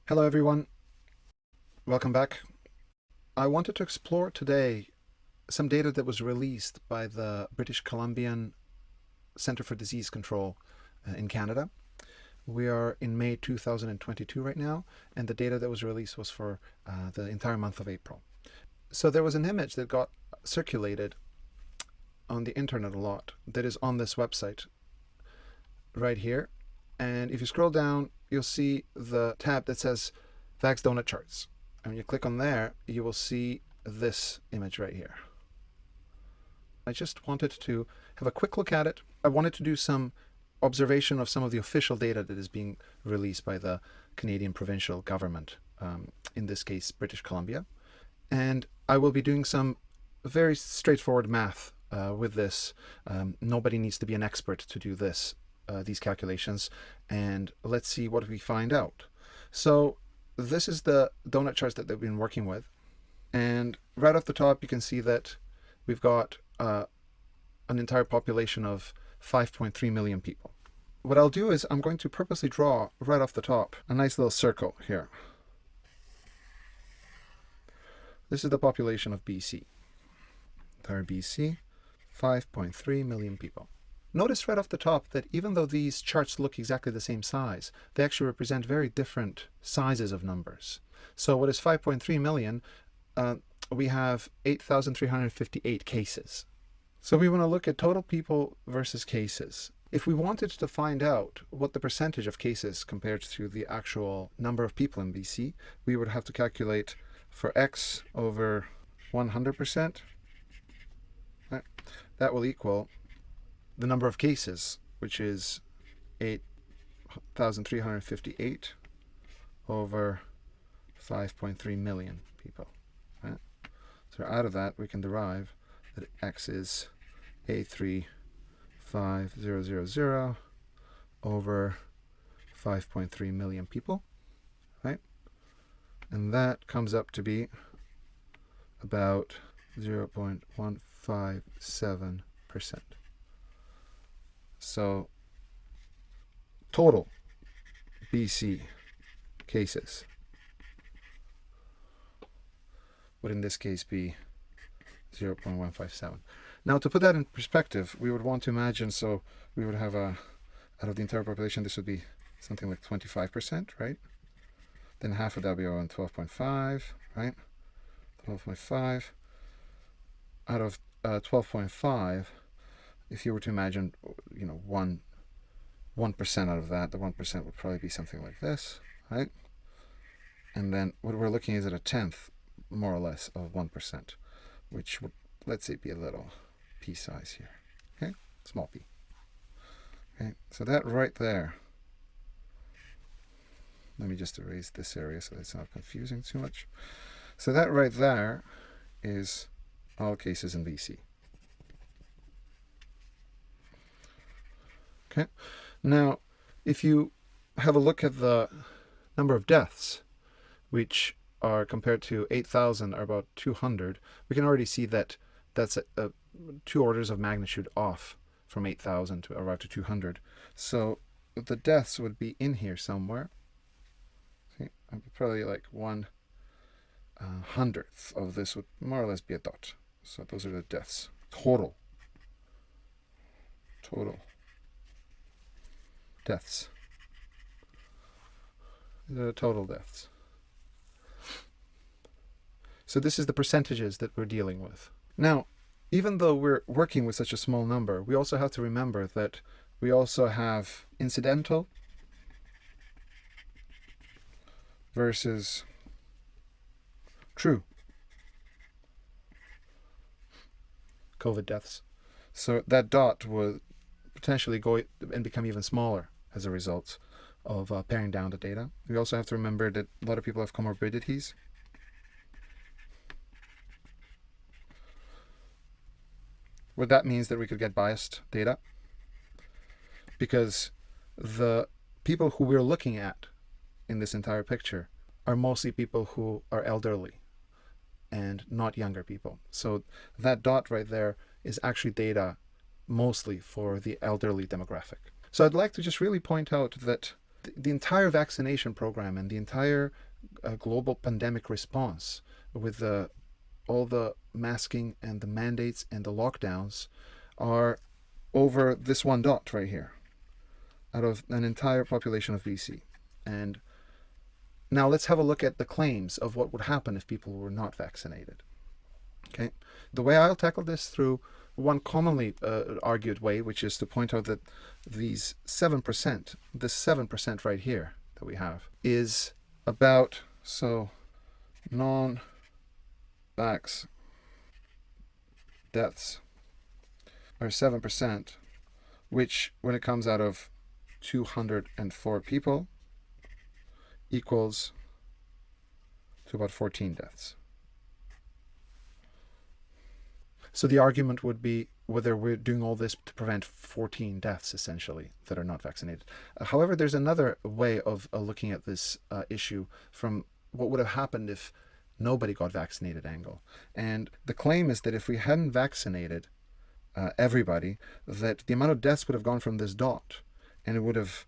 Hello everyone, welcome back. I wanted to explore today some data that was released by the British Columbian Centre for Disease Control in Canada. We are in May 2022 right now, and the data that was released was for the entire month of April. So there was an image that got circulated on the internet a lot that is on this website right here. And if you scroll down, you'll see the tab that says Vax Donut Charts. And when you click on there, you will see this image right here. I just wanted to have a quick look at it. I wanted to do some observation of some of the official data that is being released by the Canadian provincial government, in this case, British Columbia. And I will be doing some very straightforward math with this. Nobody needs to be an expert to do this. These calculations, and let's see what we find out. So this is the donut charts that they've been working with, and right off the top you can see that we've got an entire population of 5.3 million people. What I'll do is I'm going to purposely draw right off the top a nice little circle here. This is the population of BC. Entire BC, 5.3 million people. Notice right off the top that even though these charts look exactly the same size, they actually represent very different sizes of numbers. So what is 5.3 million? We have 8,358 cases. So we want to look at total people versus cases. If we wanted to find out what the percentage of cases compared to the actual number of people in BC, we would have to calculate for X over 100%. Right? That will equal the number of cases, which is 8,358 over 5.3 million people. Right? So out of that, we can derive that X is 835,000 over 5.3 million people. Right? And that comes up to be about 0.157%. So total BC cases would in this case be 0.157. Now to put that in perspective, we would want to imagine, so we would have out of the entire population, this would be something like 25%, right? Then half of that would be around 12.5, right? 12.5. Out of 12.5, if you were to imagine, 1% out of that, the 1% would probably be something like this, right? And then what we're looking is at a tenth, more or less, of 1%, which would, let's say, be a little p size here, okay? Small p. Okay, so that right there, let me just erase this area so that it's not confusing too much. So that right there is all cases in BC. Okay. Now, if you have a look at the number of deaths, which are compared to 8,000 are about 200, we can already see that that's 2 orders of magnitude off from 8,000 to arrive to 200. So the deaths would be in here somewhere. See, probably like 1/100th of this would more or less be a dot. So those are the deaths. Total deaths. The total deaths. So this is the percentages that we're dealing with. Now, even though we're working with such a small number, we also have to remember that we also have incidental versus true COVID deaths. So that dot would potentially go and become even smaller as a result of paring down the data. We also have to remember that a lot of people have comorbidities. What that means that we could get biased data, because the people who we're looking at in this entire picture are mostly people who are elderly and not younger people. So that dot right there is actually data mostly for the elderly demographic. So I'd like to just really point out that the entire vaccination program and the entire global pandemic response with all the masking and the mandates and the lockdowns are over this one dot right here out of an entire population of BC. And now let's have a look at the claims of what would happen if people were not vaccinated. Okay, the way I'll tackle this through one commonly argued way, which is to point out that these 7%, this 7% right here that we have is about, so non-vax deaths are 7%, which when it comes out of 204 people equals to about 14 deaths. So the argument would be whether we're doing all this to prevent 14 deaths, essentially, that are not vaccinated. However, there's another way of looking at this issue from what would have happened if nobody got vaccinated angle. And the claim is that if we hadn't vaccinated everybody, that the amount of deaths would have gone from this dot, and it would have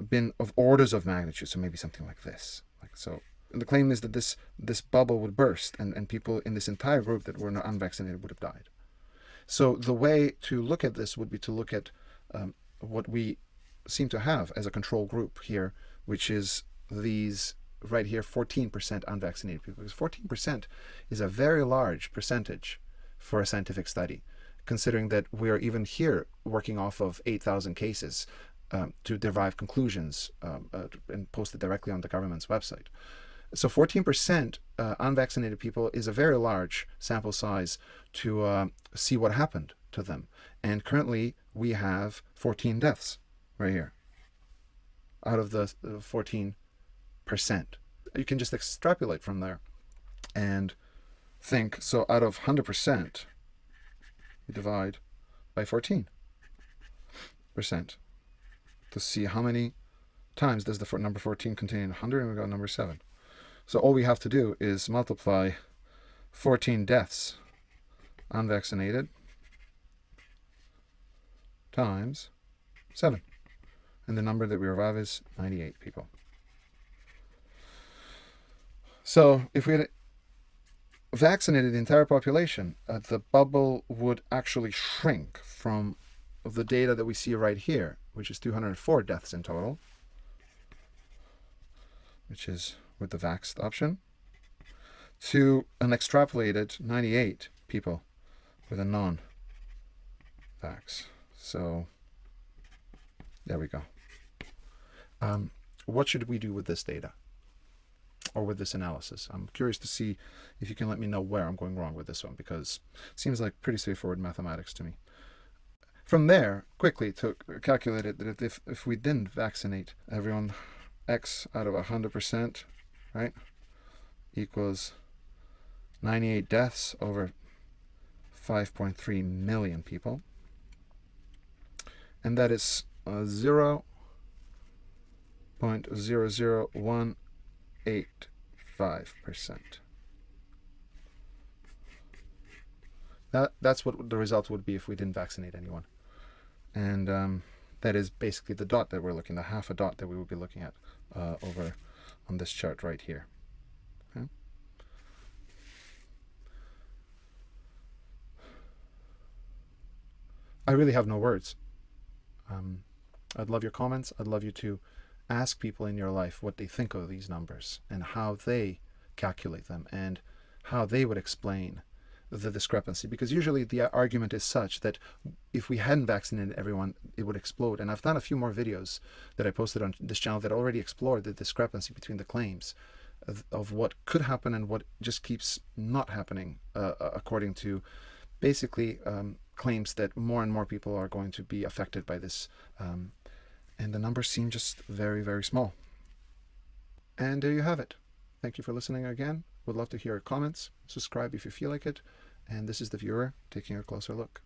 been of orders of magnitude, so maybe something like this. Like so. And the claim is that this bubble would burst, and people in this entire group that were not unvaccinated would have died. So the way to look at this would be to look at what we seem to have as a control group here, which is these right here, 14% unvaccinated people. Because 14% is a very large percentage for a scientific study, considering that we are even here working off of 8,000 cases to derive conclusions and post it directly on the government's website. So 14% unvaccinated people is a very large sample size to see what happened to them. And currently we have 14 deaths right here out of the 14%. You can just extrapolate from there and think, so out of 100%, you divide by 14% to see how many times does the number 14 contain 100, and we got number 7. So all we have to do is multiply 14 deaths unvaccinated times 7. And the number that we arrive is 98 people. So if we had vaccinated the entire population, the bubble would actually shrink from the data that we see right here, which is 204 deaths in total, which is with the vaxxed option, to an extrapolated 98 people with a non-vax. So there we go. What should we do with this data or with this analysis? I'm curious to see if you can let me know where I'm going wrong with this one, because it seems like pretty straightforward mathematics to me. From there, quickly to calculate it, that if we didn't vaccinate everyone, X out of 100%, right, equals 98 deaths over 5.3 million people. And that is 0.00185%. That's what the result would be if we didn't vaccinate anyone. And that is basically the dot that we're looking at, the half a dot that we would be looking at over on this chart right here. Okay. I really have no words. I'd love your comments. I'd love you to ask people in your life what they think of these numbers and how they calculate them and how they would explain the discrepancy, because usually the argument is such that if we hadn't vaccinated everyone, it would explode. And I've done a few more videos that I posted on this channel that already explored the discrepancy between the claims of what could happen and what just keeps not happening, according to basically claims that more and more people are going to be affected by this, and the numbers seem just very, very small. And there you have it. Thank you for listening again. Would love to hear your comments. Subscribe if you feel like it. And this is the viewer taking a closer look.